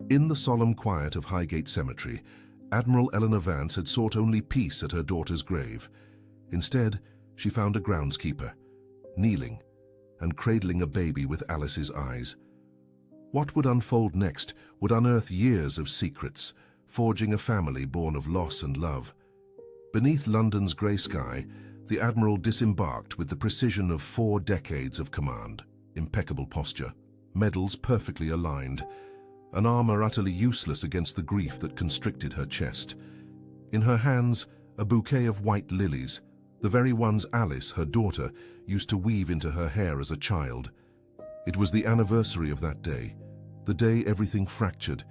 In the solemn quiet of Highgate Cemetery, Admiral Eleanor Vance had sought only peace at her daughter's grave. Instead, she found a groundskeeper, kneeling and cradling a baby with Alice's eyes. What would unfold next would unearth years of secrets, forging a family born of loss and love. Beneath London's grey sky, the Admiral disembarked with the precision of 4 decades of command. Impeccable posture, medals perfectly aligned, an armor utterly useless against the grief that constricted her chest. In her hands, a bouquet of white lilies, the very ones Alice, her daughter, used to weave into her hair as a child. It was the anniversary of that day, the day everything fractured.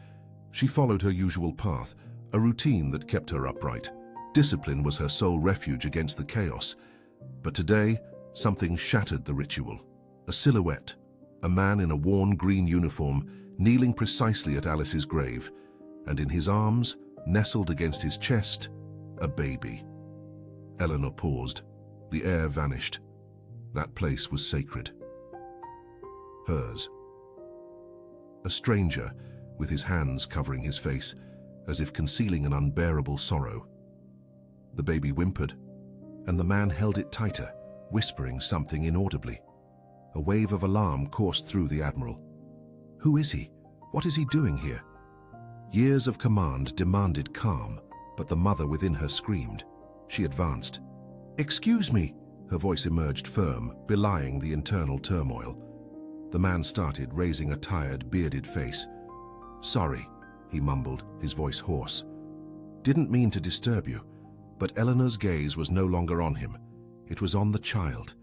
She followed her usual path, a routine that kept her upright. Discipline was her sole refuge against the chaos. But today, something shattered the ritual. A silhouette, a man in a worn green uniform, kneeling precisely at Alice's grave, and in his arms, nestled against his chest, a baby. Eleanor paused. The air vanished. That place was sacred. Hers. A stranger, with his hands covering his face, as if concealing an unbearable sorrow. The baby whimpered, and the man held it tighter, whispering something inaudibly. A wave of alarm coursed through the Admiral. Who is he? What is he doing here? Years of command demanded calm, but the mother within her screamed. She advanced. "Excuse me," her voice emerged firm, belying the internal turmoil. The man started, raising a tired, bearded face. "Sorry," he mumbled, his voice hoarse. "Didn't mean to disturb you." But Eleanor's gaze was no longer on him. It was on the child.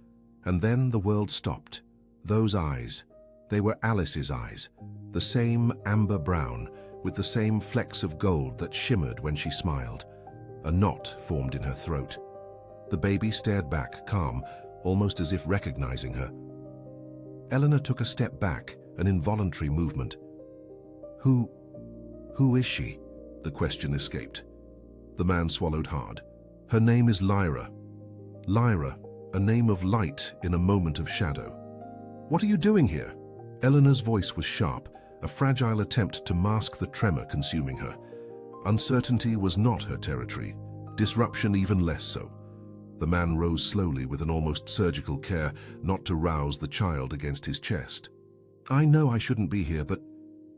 And then the world stopped. Those eyes, they were Alice's eyes, the same amber brown, with the same flecks of gold that shimmered when she smiled. A knot formed in her throat. The baby stared back, calm, almost as if recognizing her. Eleanor took a step back, an involuntary movement. Who is she?" The question escaped. The man swallowed hard. "Her name is Lyra. Lyra, a name of light in a moment of shadow." "What are you doing here?" Eleanor's voice was sharp, a fragile attempt to mask the tremor consuming her. Uncertainty was not her territory, disruption even less so. The man rose slowly with an almost surgical care not to rouse the child against his chest. "I know I shouldn't be here, but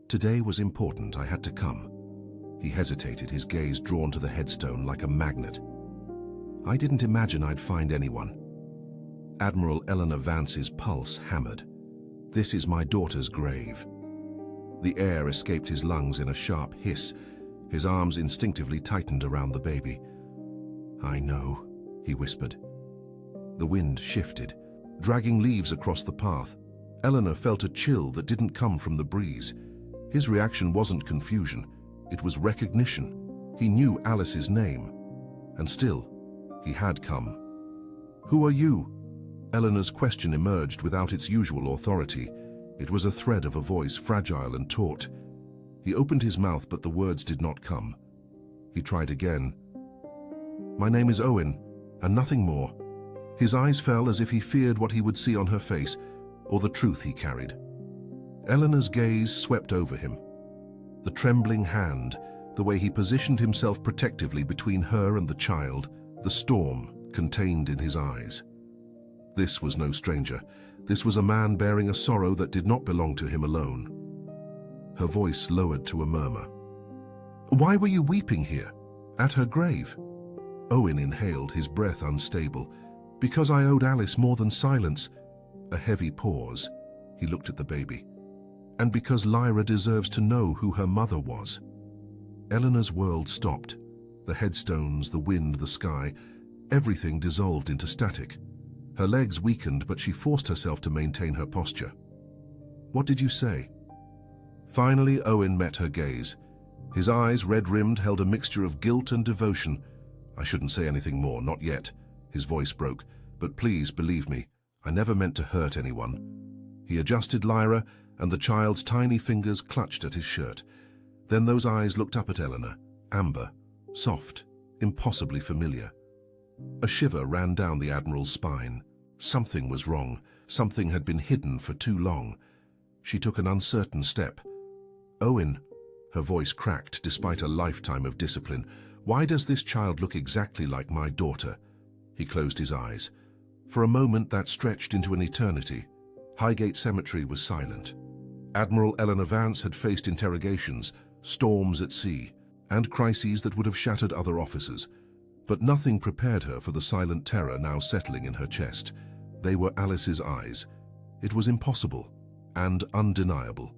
today was important. I had to come." He hesitated, his gaze drawn to the headstone like a magnet. "I didn't imagine I'd find anyone." Admiral Eleanor Vance's pulse hammered. "This is my daughter's grave." The air escaped his lungs in a sharp hiss. His arms instinctively tightened around the baby. "I know," he whispered. The wind shifted, dragging leaves across the path. Eleanor felt a chill that didn't come from the breeze. His reaction wasn't confusion. It was recognition. He knew Alice's name. And still, he had come. "Who are you?" Eleanor's question emerged without its usual authority. It was a thread of a voice, fragile and taut. He opened his mouth, but the words did not come. He tried again. "My name is Owen, and nothing more." His eyes fell as if he feared what he would see on her face, or the truth he carried. Eleanor's gaze swept over him. The trembling hand, the way he positioned himself protectively between her and the child, the storm contained in his eyes. This was no stranger. This was a man bearing a sorrow that did not belong to him alone. Her voice lowered to a murmur. "Why were you weeping here, at her grave?" Owen inhaled, his breath unstable. "Because I owed Alice more than silence." A heavy pause. He looked at the baby. "And because Lyra deserves to know who her mother was." Eleanor's world stopped. The headstones, the wind, the sky, everything dissolved into static. Her legs weakened, but she forced herself to maintain her posture. "What did you say?" Finally, Owen met her gaze. His eyes, red-rimmed, held a mixture of guilt and devotion. "I shouldn't say anything more, not yet." His voice broke. "But please believe me, I never meant to hurt anyone." He adjusted Lyra, and the child's tiny fingers clutched at his shirt. Then those eyes looked up at Eleanor, amber, soft, impossibly familiar. A shiver ran down the Admiral's spine. Something was wrong. Something had been hidden for too long. She took an uncertain step. "Owen." Her voice cracked despite a lifetime of discipline. "Why does this child look exactly like my daughter?" He closed his eyes. For a moment that stretched into an eternity. Highgate Cemetery was silent. Admiral Eleanor Vance had faced interrogations, storms at sea, and crises that would have shattered other officers. But nothing prepared her for the silent terror now settling in her chest. They were Alice's eyes. It was impossible and undeniable.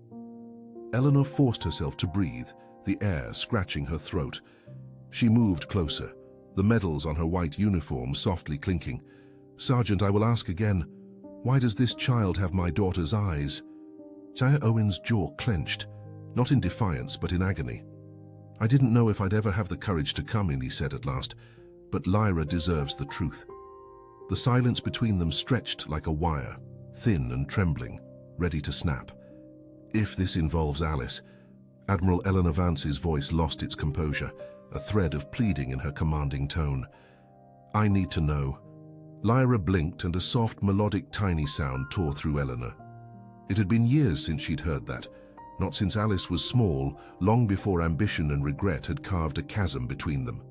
Eleanor forced herself to breathe, the air scratching her throat. She moved closer, the medals on her white uniform softly clinking. "Sergeant, I will ask again. Why does this child have my daughter's eyes?" Jaya Owen's jaw clenched, not in defiance but in agony. "I didn't know if I'd ever have the courage to come in," he said at last, "but Lyra deserves the truth." The silence between them stretched like a wire, thin and trembling, ready to snap. "If this involves Alice..." Admiral Eleanor Vance's voice lost its composure, a thread of pleading in her commanding tone. "I need to know." Lyra blinked and a soft, melodic, tiny sound tore through Eleanor. It had been years since she'd heard that, not since Alice was small, long before ambition and regret had carved a chasm between them.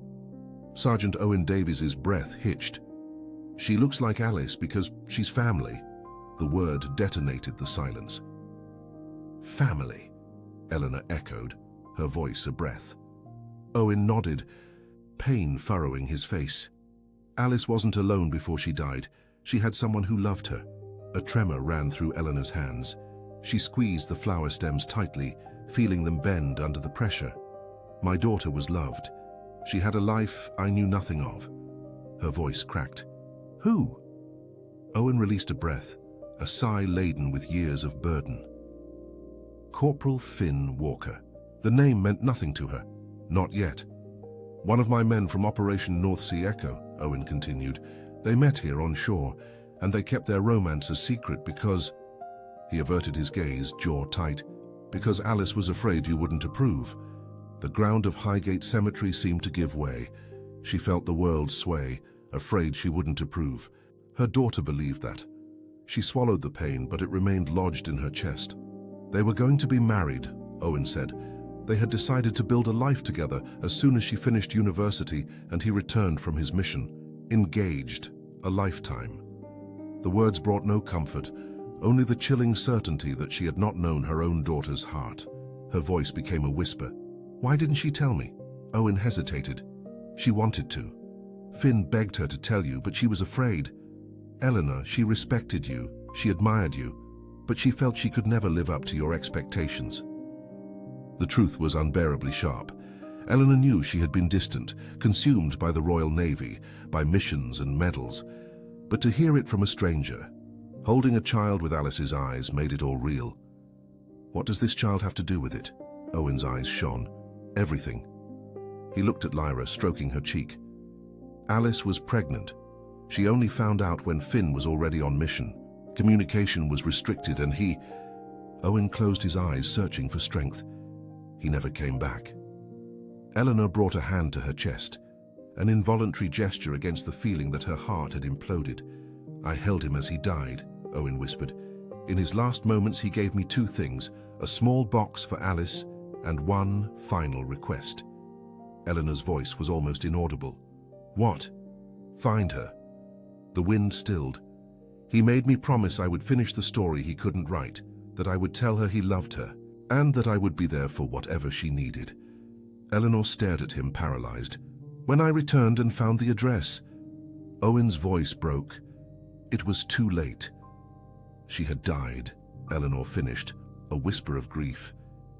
Sergeant Owen Davies's breath hitched. "She looks like Alice because she's family." The word detonated the silence. "Family," Eleanor echoed, her voice a breath. Owen nodded, pain furrowing his face. Alice wasn't alone before she died. She had someone who loved her. A tremor ran through Eleanor's hands. She squeezed the flower stems tightly, feeling them bend under the pressure. "My daughter was loved. She had a life I knew nothing of." Her voice cracked. "Who?" Owen released a breath, a sigh laden with years of burden. "Corporal Finn Walker." The name meant nothing to her. Not yet. "One of my men from Operation North Sea Echo," Owen continued. "They met here on shore, and they kept their romance a secret because..." He averted his gaze, jaw tight. "Because Alice was afraid you wouldn't approve." The ground of Highgate Cemetery seemed to give way. She felt the world sway, afraid she wouldn't approve. Her daughter believed that. She swallowed the pain, but it remained lodged in her chest. "They were going to be married," Owen said. "They had decided to build a life together as soon as she finished university and he returned from his mission. Engaged. A lifetime." The words brought no comfort, only the chilling certainty that she had not known her own daughter's heart. Her voice became a whisper. "Why didn't she tell me?" Owen hesitated. "She wanted to. Finn begged her to tell you, but she was afraid. Eleanor, she respected you, she admired you, but she felt she could never live up to your expectations." The truth was unbearably sharp. Eleanor knew she had been distant, consumed by the Royal Navy, by missions and medals. But to hear it from a stranger, holding a child with Alice's eyes, made it all real. "What does this child have to do with it?" Owen's eyes shone. "Everything." He looked at Lyra, stroking her cheek. "Alice was pregnant. She only found out when Finn was already on mission. Communication was restricted and he..." Owen closed his eyes, searching for strength. "He never came back." Eleanor brought a hand to her chest, an involuntary gesture against the feeling that her heart had imploded. "I held him as he died," Owen whispered. "In his last moments he gave me two things, a small box for Alice and one final request." Eleanor's voice was almost inaudible. "What?" "Find her." The wind stilled. "He made me promise I would finish the story he couldn't write, that I would tell her he loved her, and that I would be there for whatever she needed." Eleanor stared at him, paralyzed. "When I returned and found the address..." Owen's voice broke. It was too late. "She had died," Eleanor finished, a whisper of grief.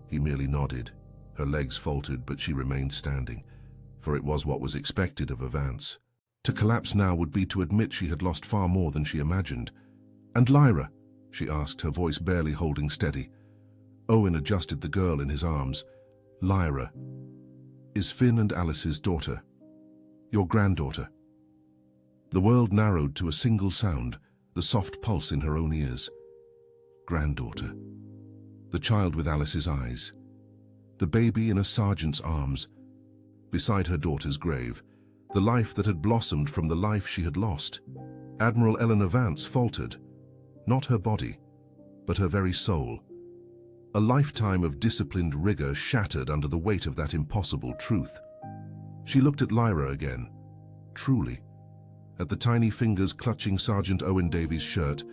He merely nodded. Her legs faltered, but she remained standing, for it was what was expected of a Vance. To collapse now would be to admit she had lost far more than she imagined. "And Lyra?" she asked, her voice barely holding steady. Owen adjusted the girl in his arms. "Lyra is Finn and Alice's daughter. Your granddaughter." The world narrowed to a single sound, the soft pulse in her own ears. Granddaughter. The child with Alice's eyes. The baby in a sergeant's arms. Beside her daughter's grave, the life that had blossomed from the life she had lost. Admiral Eleanor Vance faltered. Not her body, but her very soul. A lifetime of disciplined rigor shattered under the weight of that impossible truth. She looked at Lyra again. Truly. At the tiny fingers clutching Sergeant Owen Davies' shirt,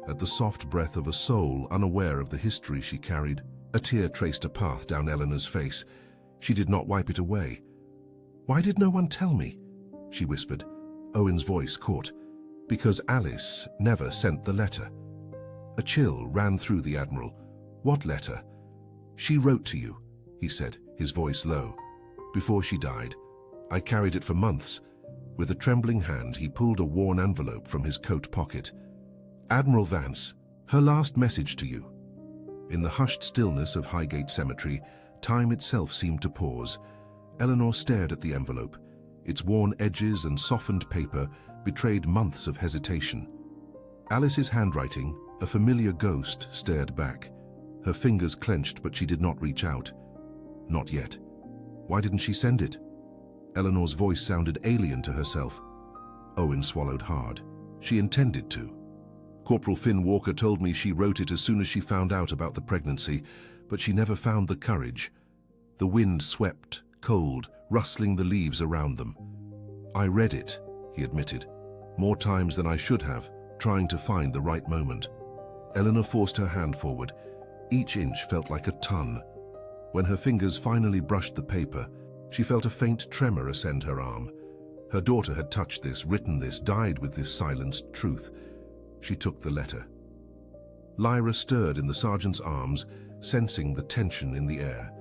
at the soft breath of a soul unaware of the history she carried. A tear traced a path down Eleanor's face. She did not wipe it away. "Why did no one tell me?" she whispered. Owen's voice caught. "Because Alice never sent the letter." A chill ran through the Admiral. "What letter?" "She wrote to you," he said, his voice low. "Before she died. I carried it for months." With a trembling hand, he pulled a worn envelope from his coat pocket. "Admiral Vance, her last message to you." In the hushed stillness of Highgate Cemetery, time itself seemed to pause. Eleanor stared at the envelope. Its worn edges and softened paper betrayed months of hesitation. Alice's handwriting, a familiar ghost, stared back. Her fingers clenched, but she did not reach out. Not yet. Why didn't she send it? Eleanor's voice sounded alien to herself. Owen swallowed hard. She intended to. Corporal Finn Walker told me she wrote it as soon as she found out about the pregnancy, but she never found the courage. The wind swept, cold, rustling the leaves around them. "I read it," he admitted, "more times than I should have, trying to find the right moment." Eleanor forced her hand forward. Each inch felt like a ton. When her fingers finally brushed the paper, she felt a faint tremor ascend her arm. Her daughter had touched this, written this, died with this silenced truth. She took the letter. Lyra stirred in the sergeant's arms, sensing the tension in the air.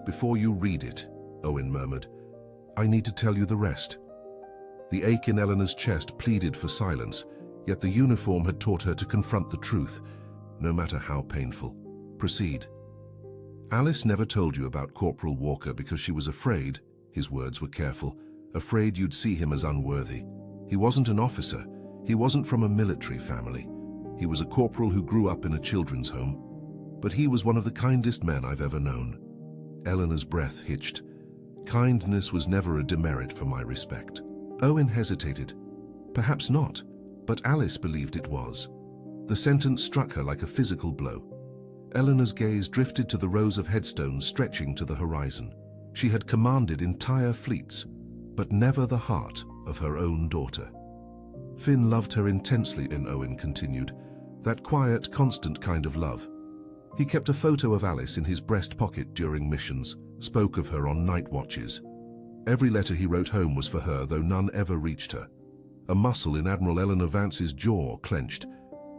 "Before you read it," Owen murmured, "I need to tell you the rest." The ache in Eleanor's chest pleaded for silence, yet the uniform had taught her to confront the truth, no matter how painful. "Proceed." "Alice never told you about Corporal Walker because she was afraid," his words were careful, "afraid you'd see him as unworthy. He wasn't an officer. He wasn't from a military family. He was a corporal who grew up in a children's home. But he was one of the kindest men I've ever known." Eleanor's breath hitched. "Kindness was never a demerit for my respect." Owen hesitated. Perhaps not, but Alice believed it was. The sentence struck her like a physical blow. Eleanor's gaze drifted to the rows of headstones stretching to the horizon. She had commanded entire fleets, but never the heart of her own daughter. "Finn loved her intensely," Owen continued, "that quiet, constant kind of love. He kept a photo of Alice in his breast pocket during missions, spoke of her on night watches. Every letter he wrote home was for her, though none ever reached her." A muscle in Admiral Eleanor Vance's jaw clenched.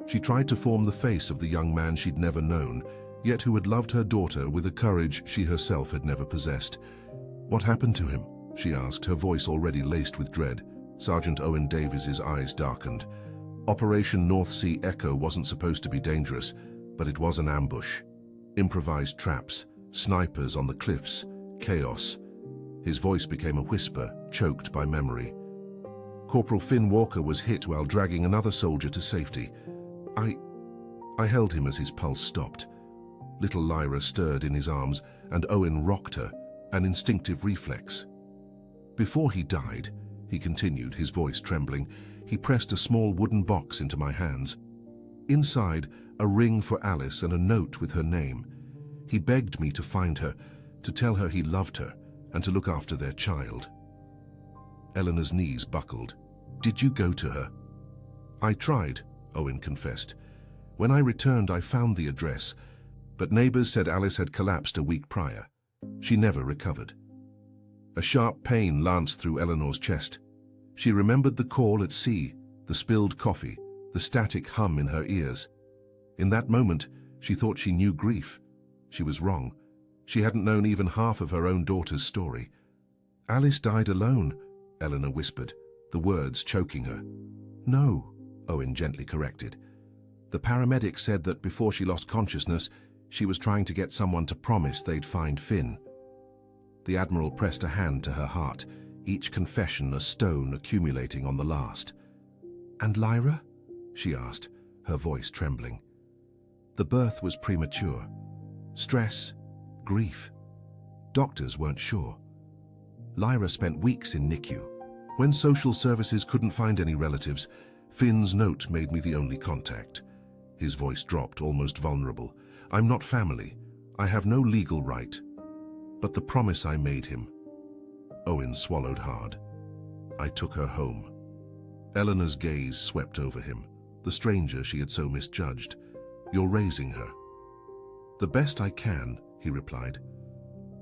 She tried to form the face of the young man she'd never known, yet who had loved her daughter with a courage she herself had never possessed. "What happened to him?" she asked, her voice already laced with dread. Sergeant Owen Davies's eyes darkened. Operation North Sea Echo wasn't supposed to be dangerous, but it was an ambush. Improvised traps, snipers on the cliffs, chaos. His voice became a whisper, choked by memory. "Corporal Finn Walker was hit while dragging another soldier to safety. I held him as his pulse stopped." Little Lyra stirred in his arms, and Owen rocked her, an instinctive reflex. "Before he died," he continued, his voice trembling, "he pressed a small wooden box into my hands. Inside, a ring for Alice and a note with her name. He begged me to find her, to tell her he loved her, and to look after their child." Eleanor's knees buckled. "Did you go to her?" "I tried," Owen confessed. "When I returned, I found the address, but neighbors said Alice had collapsed a week prior. She never recovered." A sharp pain lanced through Eleanor's chest. She remembered the call at sea, the spilled coffee, the static hum in her ears. In that moment, she thought she knew grief. She was wrong. She hadn't known even half of her own daughter's story. "Alice died alone," Eleanor whispered, the words choking her. "No," Owen gently corrected. "The paramedic said that before she lost consciousness, she was trying to get someone to promise they'd find Finn." The Admiral pressed a hand to her heart, each confession a stone accumulating on the last. "And Lyra?" she asked, her voice trembling. "The birth was premature. Stress, grief. Doctors weren't sure. Lyra spent weeks in NICU. When social services couldn't find any relatives, Finn's note made me the only contact." His voice dropped, almost vulnerable. I'm not family. I have no legal right. But the promise I made him. Owen swallowed hard. I took her home. Eleanor's gaze swept over him, the stranger she had so misjudged. You're raising her. The best I can, he replied.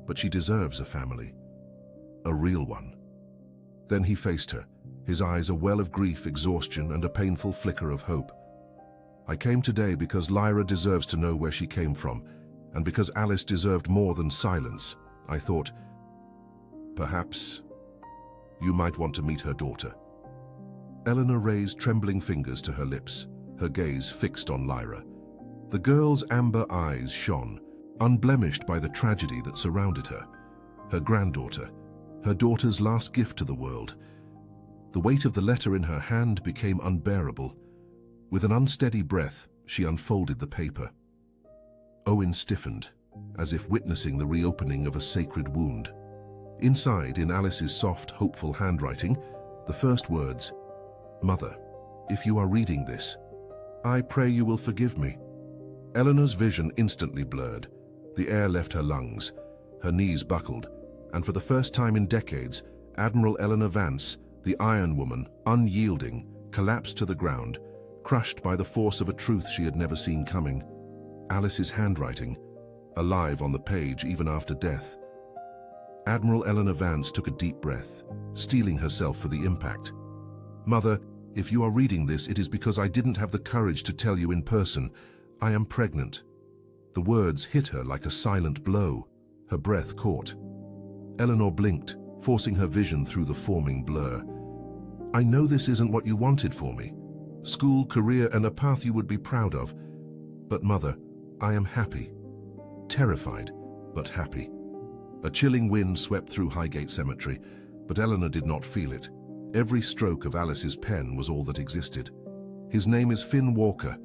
But she deserves a family. A real one. Then he faced her, his eyes a well of grief, exhaustion, and a painful flicker of hope. I came today because Lyra deserves to know where she came from, and because Alice deserved more than silence. I thought, perhaps you might want to meet her daughter. Eleanor raised trembling fingers to her lips, her gaze fixed on Lyra. The girl's amber eyes shone, unblemished by the tragedy that surrounded her. Her granddaughter, her daughter's last gift to the world. The weight of the letter in her hand became unbearable. With an unsteady breath, she unfolded the paper. Owen stiffened, as if witnessing the reopening of a sacred wound. Inside, in Alice's soft, hopeful handwriting, the first words, "Mother, if you are reading this, I pray you will forgive me." Eleanor's vision instantly blurred. The air left her lungs, her knees buckled, and for the first time in decades, Admiral Eleanor Vance, the Iron Woman, unyielding, collapsed to the ground, crushed by the force of a truth she had never seen coming. Alice's handwriting, alive on the page even after death. Admiral Eleanor Vance took a deep breath, steeling herself for the impact. "Mother, if you are reading this, it is because I didn't have the courage to tell you in person. I am pregnant." The words hit her like a silent blow. Her breath caught. Eleanor blinked, forcing her vision through the forming blur. "I know this isn't what you wanted for me. School, career, and a path you would be proud of. But Mother, I am happy. Terrified, but happy." A chilling wind swept through Highgate Cemetery, but Eleanor did not feel it. Every stroke of Alice's pen was all that existed. "His name is Finn Walker.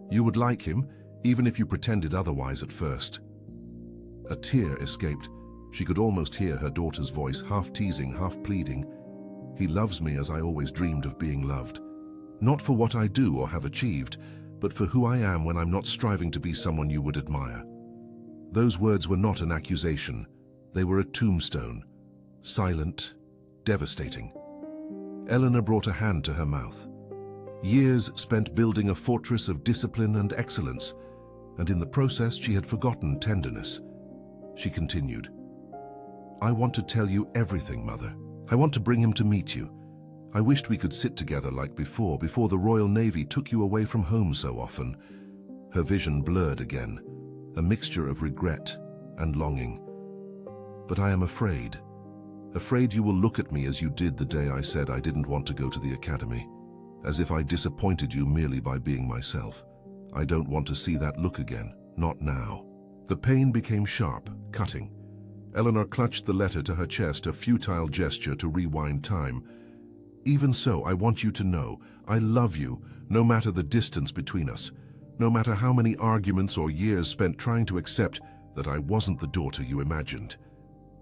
You would like him, even if you pretended otherwise at first." A tear escaped. She could almost hear her daughter's voice, half teasing, half pleading. "He loves me as I always dreamed of being loved. Not for what I do or have achieved, but for who I am when I'm not striving to be someone you would admire." Those words were not an accusation. They were a tombstone, silent, devastating. Eleanor brought a hand to her mouth. Years spent building a fortress of discipline and excellence, and in the process she had forgotten tenderness. She continued, "I want to tell you everything, Mother. I want to bring him to meet you. I wished we could sit together like before the Royal Navy took you away from home so often." Her vision blurred again, a mixture of regret and longing. "But I am afraid you will look at me as you did the day I said I didn't want to go to the academy, as if I disappointed you merely by being myself. I don't want to see that look again, not now." The pain became sharp, cutting. Eleanor clutched the letter to her chest, a futile gesture to rewind time. "Even so, I want you to know, I love you, no matter the distance between us, no matter how many arguments or years spent trying to accept that I wasn't the daughter you imagined."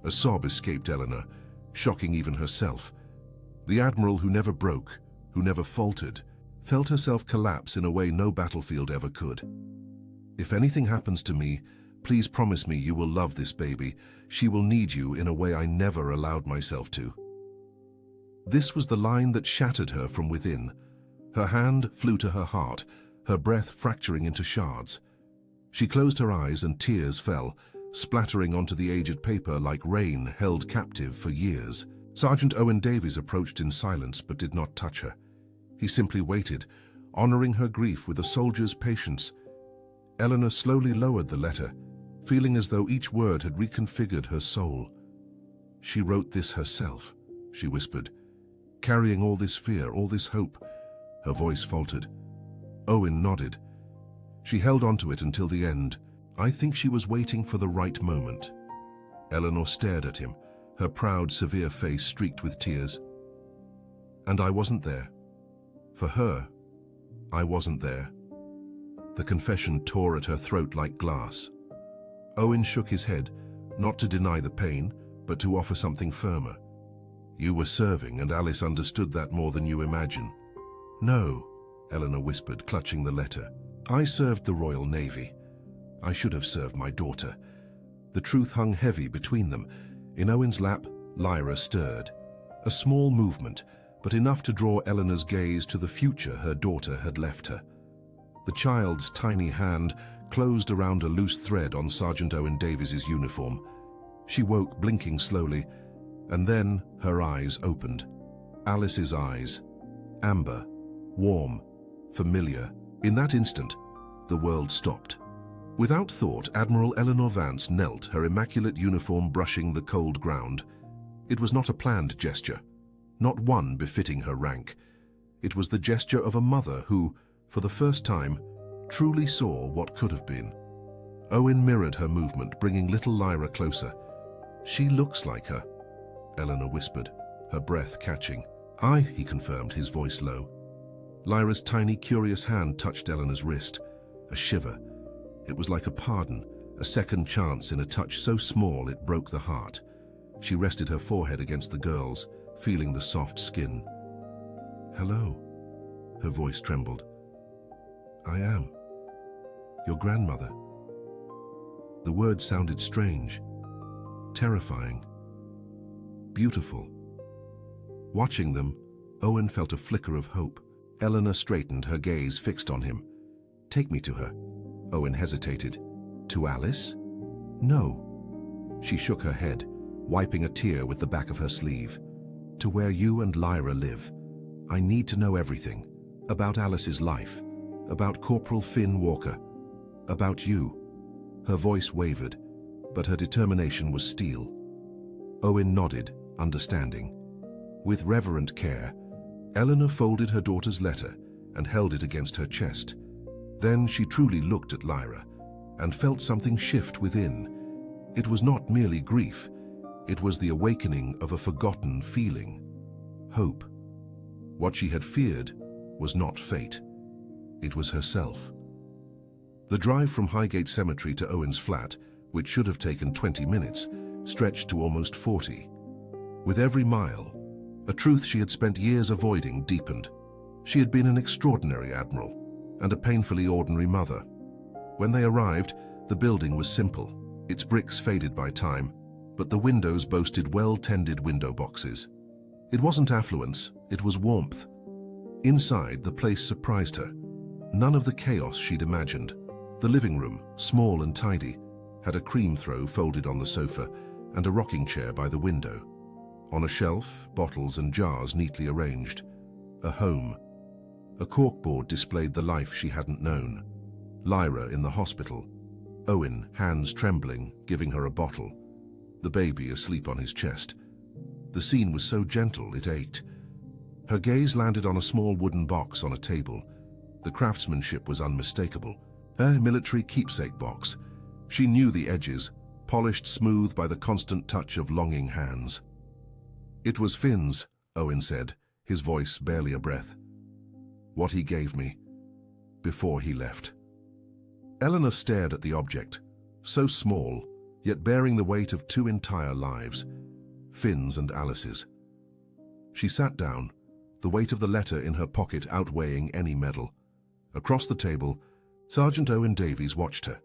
A sob escaped Eleanor, shocking even herself. The Admiral who never broke, who never faltered, felt herself collapse in a way no battlefield ever could. "If anything happens to me, please promise me you will love this baby. She will need you in a way I never allowed myself to." This was the line that shattered her from within. Her hand flew to her heart, her breath fracturing into shards. She closed her eyes and tears fell, splattering onto the aged paper like rain held captive for years. Sergeant Owen Davies approached in silence but did not touch her. He simply waited, honoring her grief with a soldier's patience. Eleanor slowly lowered the letter, feeling as though each word had reconfigured her soul. "She wrote this herself," she whispered, "carrying all this fear, all this hope." Her voice faltered. Owen nodded. She held onto it until the end. I think she was waiting for the right moment. Eleanor stared at him, her proud, severe face streaked with tears. "And I wasn't there. For her, I wasn't there." The confession tore at her throat like glass. Owen shook his head, not to deny the pain, but to offer something firmer. "You were serving, and Alice understood that more than you imagine." "No," Eleanor whispered, clutching the letter. "I served the Royal Navy. I should have served my daughter. The truth hung heavy between them. In Owen's lap, Lyra stirred. A small movement, but enough to draw Eleanor's gaze to the future her daughter had left her. The child's tiny hand closed around a loose thread on Sergeant Owen Davies's uniform. She woke, blinking slowly, and then her eyes opened. Alice's eyes. Amber, warm, familiar. In that instant, the world stopped. Without thought, Admiral Eleanor Vance knelt, her immaculate uniform brushing the cold ground. It was not a planned gesture, not one befitting her rank. It was the gesture of a mother who, for the first time, truly saw what could have been. Owen mirrored her movement, bringing little Lyra closer. "She looks like her," Eleanor whispered, her breath catching. "Aye," he confirmed, his voice low. Lyra's tiny, curious hand touched Eleanor's wrist. A shiver. It was like a pardon, a second chance in a touch so small it broke the heart. She rested her forehead against the girl's, feeling the soft skin. "Hello," her voice trembled. "I am. Your grandmother." The words sounded strange, terrifying, beautiful. Watching them, Owen felt a flicker of hope. Eleanor straightened, her gaze fixed on him. "Take me to her." Owen hesitated. "To Alice?" "No." She shook her head, wiping a tear with the back of her sleeve. "To where you and Lyra live. I need to know everything. About Alice's life. About Corporal Finn Walker. About you." Her voice wavered, but her determination was steel. Owen nodded, understanding. With reverent care, Eleanor folded her daughter's letter and held it against her chest. Then she truly looked at Lyra and felt something shift within. It was not merely grief. It was the awakening of a forgotten feeling. Hope. What she had feared was not fate. It was herself. The drive from Highgate Cemetery to Owen's flat, which should have taken 20 minutes, stretched to almost 40. With every mile, a truth she had spent years avoiding deepened. She had been an extraordinary admiral and a painfully ordinary mother. When they arrived, the building was simple, its bricks faded by time, but the windows boasted well-tended window boxes. It wasn't affluence, it was warmth. Inside, the place surprised her. None of the chaos she'd imagined. The living room, small and tidy, had a cream throw folded on the sofa and a rocking chair by the window. On a shelf, bottles and jars neatly arranged. A home. A corkboard displayed the life she hadn't known. Lyra in the hospital. Owen, hands trembling, giving her a bottle. The baby asleep on his chest. The scene was so gentle it ached. Her gaze landed on a small wooden box on a table. The craftsmanship was unmistakable. A military keepsake box. She knew the edges, polished smooth by the constant touch of longing hands. "It was Finn's," Owen said, his voice barely a breath. "What he gave me, before he left." Eleanor stared at the object, so small, yet bearing the weight of 2 entire lives, Finn's and Alice's. She sat down, the weight of the letter in her pocket outweighing any medal. Across the table, Sergeant Owen Davies watched her.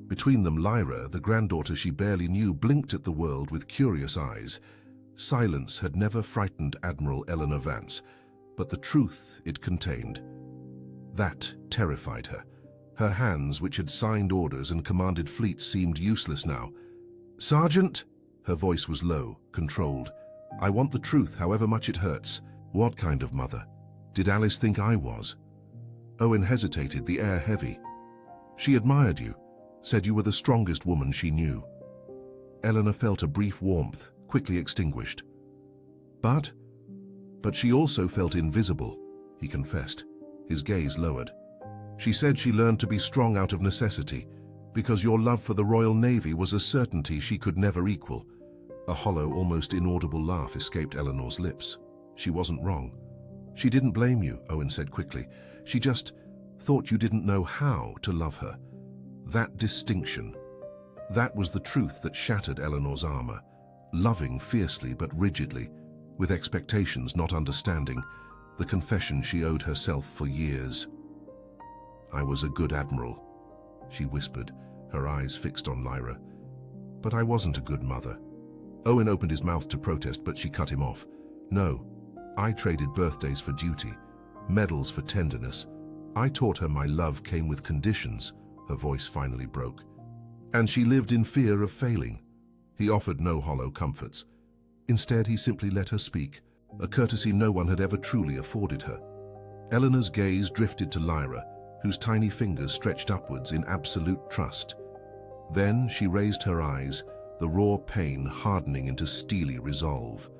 Between them, Lyra, the granddaughter she barely knew, blinked at the world with curious eyes. Silence had never frightened Admiral Eleanor Vance, but the truth it contained, that terrified her. Her hands, which had signed orders and commanded fleets, seemed useless now. "Sergeant!" Her voice was low, controlled. "I want the truth, however much it hurts." "What kind of mother? Did Alice think I was?" Owen hesitated, the air heavy. "She admired you, said you were the strongest woman she knew." Eleanor felt a brief warmth, quickly extinguished. But she also felt invisible," he confessed, his gaze lowered. "She said she learned to be strong out of necessity, because your love for the Royal Navy was a certainty she could never equal." A hollow, almost inaudible laugh escaped Eleanor's lips. She wasn't wrong. "She didn't blame you," Owen said quickly. "She just thought you didn't know how to love her." That distinction, that was the truth that shattered Eleanor's armor. Loving fiercely but rigidly, with expectations not understanding, the confession she owed herself for years. "I was a good admiral," she whispered, her eyes fixed on Lyra. But I wasn't a good mother. Owen opened his mouth to protest, but she cut him off. No, I traded birthdays for duty, medals for tenderness. I taught her my love came with conditions. Her voice finally broke. And she lived in fear of failing. He offered no hollow comforts. Instead, he simply let her speak, a courtesy no one had ever truly afforded her. Eleanor's gaze drifted to Lyra, whose tiny fingers stretched upwards in absolute trust. Then she raised her eyes, the raw pain hardening into steely resolve.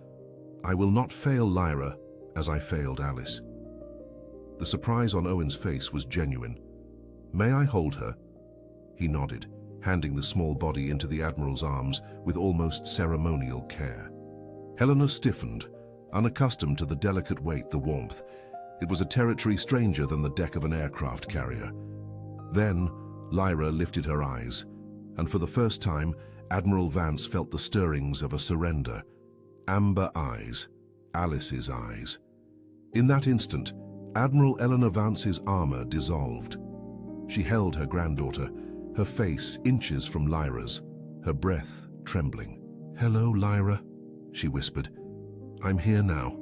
I will not fail Lyra as I failed Alice. The surprise on Owen's face was genuine. May I hold her? He nodded, handing the small body into the Admiral's arms with almost ceremonial care. Helena stiffened, unaccustomed to the delicate weight, the warmth. It was a territory stranger than the deck of an aircraft carrier. Then, Lyra lifted her eyes, and for the first time, Admiral Vance felt the stirrings of a surrender. Amber eyes, Alice's eyes. In that instant, Admiral Eleanor Vance's armor dissolved. She held her granddaughter, her face inches from Lyra's, her breath trembling. "Hello, Lyra," she whispered. "I'm here now."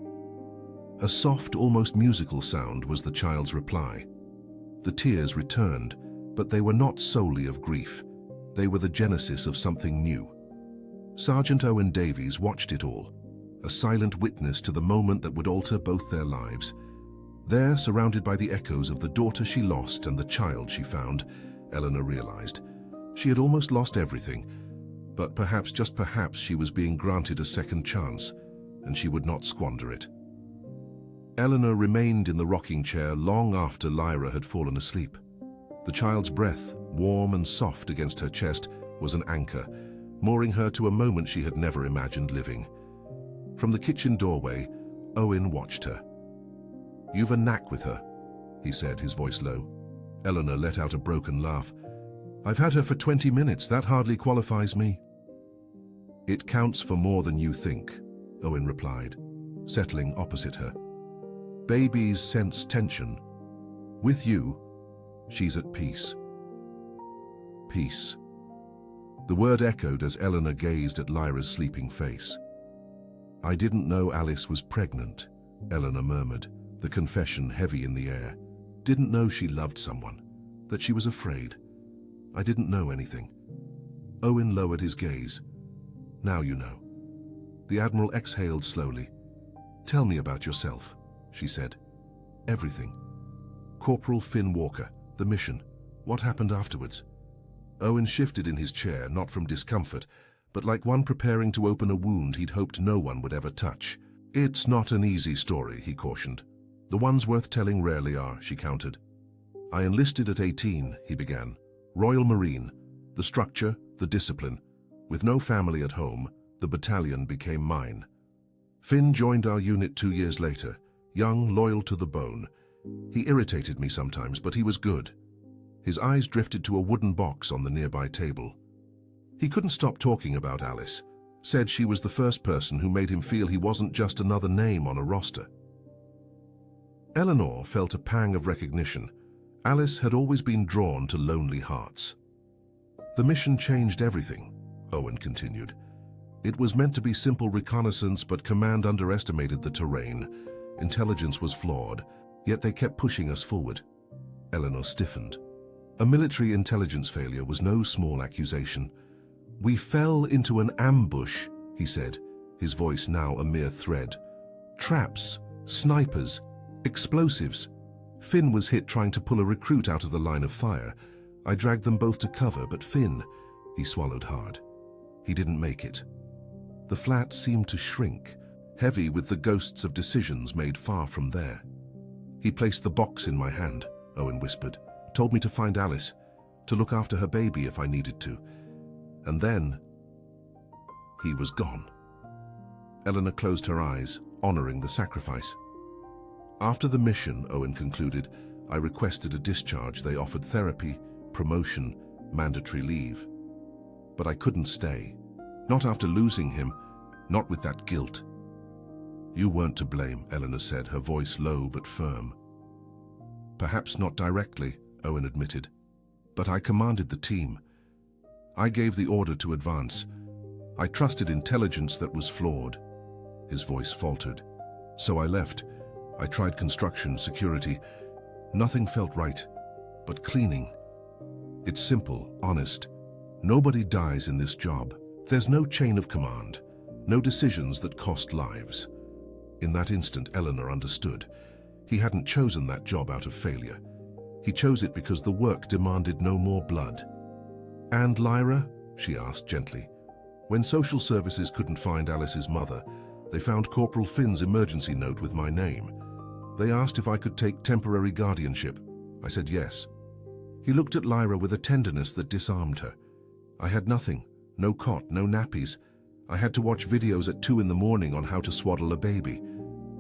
A soft, almost musical sound was the child's reply. The tears returned, but they were not solely of grief. They were the genesis of something new. Sergeant Owen Davies watched it all, a silent witness to the moment that would alter both their lives. There, surrounded by the echoes of the daughter she lost and the child she found, Eleanor realized. She had almost lost everything, but perhaps, just perhaps, she was being granted a second chance, and she would not squander it. Eleanor remained in the rocking chair long after Lyra had fallen asleep. The child's breath, warm and soft against her chest, was an anchor, mooring her to a moment she had never imagined living. From the kitchen doorway, Owen watched her. "You've a knack with her," he said, his voice low. Eleanor let out a broken laugh. "I've had her for 20 minutes, that hardly qualifies me." "It counts for more than you think," Owen replied, settling opposite her. "Babies sense tension. With you, she's at peace." Peace. The word echoed as Eleanor gazed at Lyra's sleeping face. "I didn't know Alice was pregnant," Eleanor murmured, the confession heavy in the air. "Didn't know she loved someone, that she was afraid. I didn't know anything." Owen lowered his gaze. "Now you know." The Admiral exhaled slowly. "Tell me about yourself," she said. "Everything. Corporal Finn Walker, the mission. What happened afterwards?" Owen shifted in his chair, not from discomfort, but like one preparing to open a wound he'd hoped no one would ever touch. "It's not an easy story," he cautioned. "The ones worth telling rarely are," she countered. "I enlisted at 18, he began. Royal Marine, the structure, the discipline. With no family at home, the battalion became mine. Finn joined our unit 2 years later, young, loyal to the bone. He irritated me sometimes, but he was good." His eyes drifted to a wooden box on the nearby table. He couldn't stop talking about Alice, said she was the first person who made him feel he wasn't just another name on a roster. Eleanor felt a pang of recognition. Alice had always been drawn to lonely hearts. "The mission changed everything," Owen continued. "It was meant to be simple reconnaissance, but command underestimated the terrain. Intelligence was flawed, yet they kept pushing us forward." Eleanor stiffened. A military intelligence failure was no small accusation. "We fell into an ambush," he said, his voice now a mere thread. "Traps, snipers, explosives. Finn was hit trying to pull a recruit out of the line of fire. I dragged them both to cover, but Finn," he swallowed hard. "He didn't make it." The flat seemed to shrink, heavy with the ghosts of decisions made far from there. "He placed the box in my hand," Owen whispered. "Told me to find Alice, to look after her baby if I needed to. And then he was gone." Eleanor closed her eyes, honoring the sacrifice. "After the mission," Owen concluded, "I requested a discharge. They offered therapy, promotion, mandatory leave. But I couldn't stay. Not after losing him, not with that guilt." "You weren't to blame," Eleanor said, her voice low but firm. "Perhaps not directly," Owen admitted. "But I commanded the team. I gave the order to advance. I trusted intelligence that was flawed. His voice faltered. So I left. I tried construction, security. Nothing felt right. But cleaning. It's simple, honest. Nobody dies in this job. There's no chain of command. No decisions that cost lives. In that instant, Eleanor understood. He hadn't chosen that job out of failure. He chose it because the work demanded no more blood. "And Lyra?" she asked gently. When social services couldn't find Alice's mother, they found Corporal Finn's emergency note with my name. They asked if I could take temporary guardianship. I said yes. He looked at Lyra with a tenderness that disarmed her. I had nothing. No cot, no nappies. I had to watch videos at 2 in the morning on how to swaddle a baby.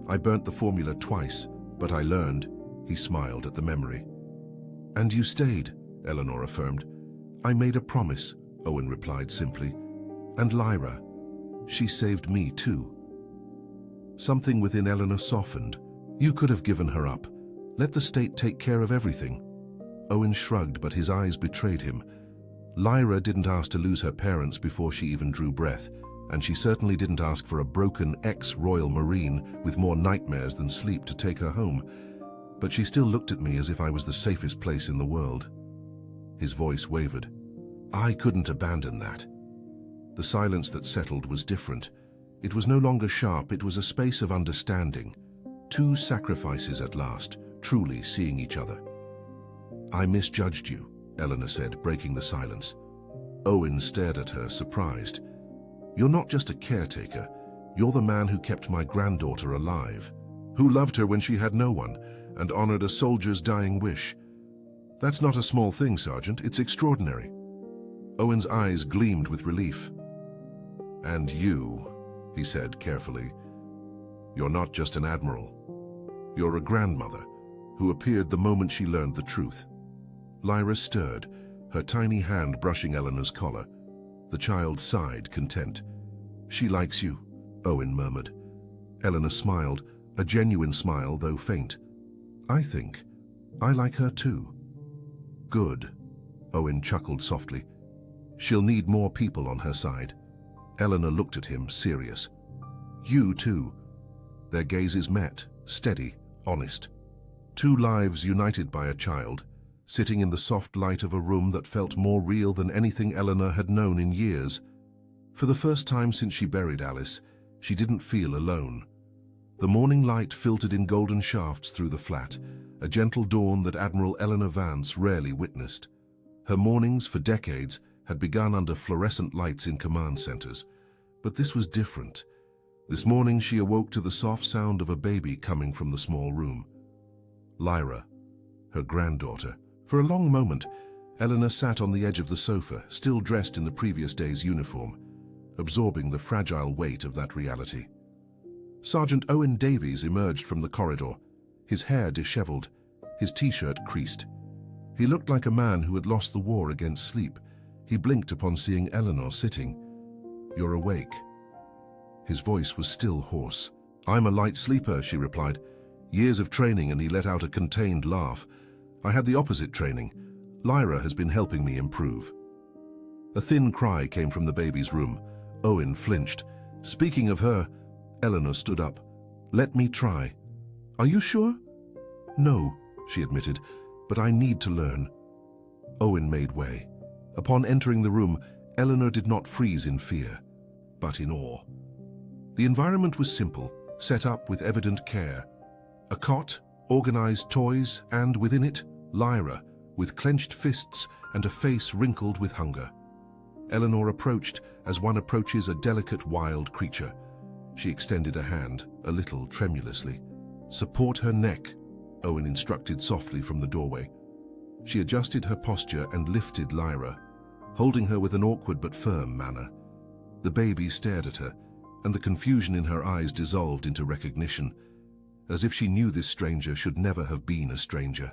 I burnt the formula twice, but I learned. He smiled at the memory. "And you stayed," Eleanor affirmed. "I made a promise," Owen replied simply. "And Lyra, she saved me too." Something within Eleanor softened. "You could have given her up. Let the state take care of everything." Owen shrugged, but his eyes betrayed him. Lyra didn't ask to lose her parents before she even drew breath, and she certainly didn't ask for a broken ex-Royal Marine with more nightmares than sleep to take her home. But she still looked at me as if I was the safest place in the world. His voice wavered. I couldn't abandon that. The silence that settled was different. It was no longer sharp, it was a space of understanding. 2 sacrifices at last, truly seeing each other. "I misjudged you," Eleanor said, breaking the silence. Owen stared at her, surprised. "You're not just a caretaker. You're the man who kept my granddaughter alive, who loved her when she had no one, and honored a soldier's dying wish. That's not a small thing, Sergeant. It's extraordinary." Owen's eyes gleamed with relief. "And you," he said carefully, "you're not just an admiral. You're a grandmother who appeared the moment she learned the truth." Lyra stirred, her tiny hand brushing Eleanor's collar. The child sighed, content. "She likes you," Owen murmured. Eleanor smiled, a genuine smile, though faint. "I think I like her too." "Good," Owen chuckled softly. "She'll need more people on her side." Eleanor looked at him, serious. "You too." Their gazes met, steady, honest. 2 lives united by a child, sitting in the soft light of a room that felt more real than anything Eleanor had known in years. For the first time since she buried Alice, she didn't feel alone. The morning light filtered in golden shafts through the flat, a gentle dawn that Admiral Eleanor Vance rarely witnessed. Her mornings, for decades, had begun under fluorescent lights in command centers. But this was different. This morning she awoke to the soft sound of a baby coming from the small room. Lyra, her granddaughter. For a long moment, Eleanor sat on the edge of the sofa, still dressed in the previous day's uniform, absorbing the fragile weight of that reality. Sergeant Owen Davies emerged from the corridor, his hair disheveled, his t-shirt creased. He looked like a man who had lost the war against sleep. He blinked upon seeing Eleanor sitting. "You're awake." His voice was still hoarse. "I'm a light sleeper," she replied. "Years of training," and he let out a contained laugh. "I had the opposite training. Lyra has been helping me improve." A thin cry came from the baby's room. Owen flinched. "Speaking of her," Eleanor stood up. "Let me try." "Are you sure?" "No," she admitted, "but I need to learn." Owen made way. Upon entering the room, Eleanor did not freeze in fear, but in awe. The environment was simple, set up with evident care. A cot, organized toys, and within it, Lyra, with clenched fists and a face wrinkled with hunger. Eleanor approached as one approaches a delicate wild creature. She extended a hand, a little tremulously. "Support her neck," Owen instructed softly from the doorway. She adjusted her posture and lifted Lyra, holding her with an awkward but firm manner. The baby stared at her, and the confusion in her eyes dissolved into recognition, as if she knew this stranger should never have been a stranger.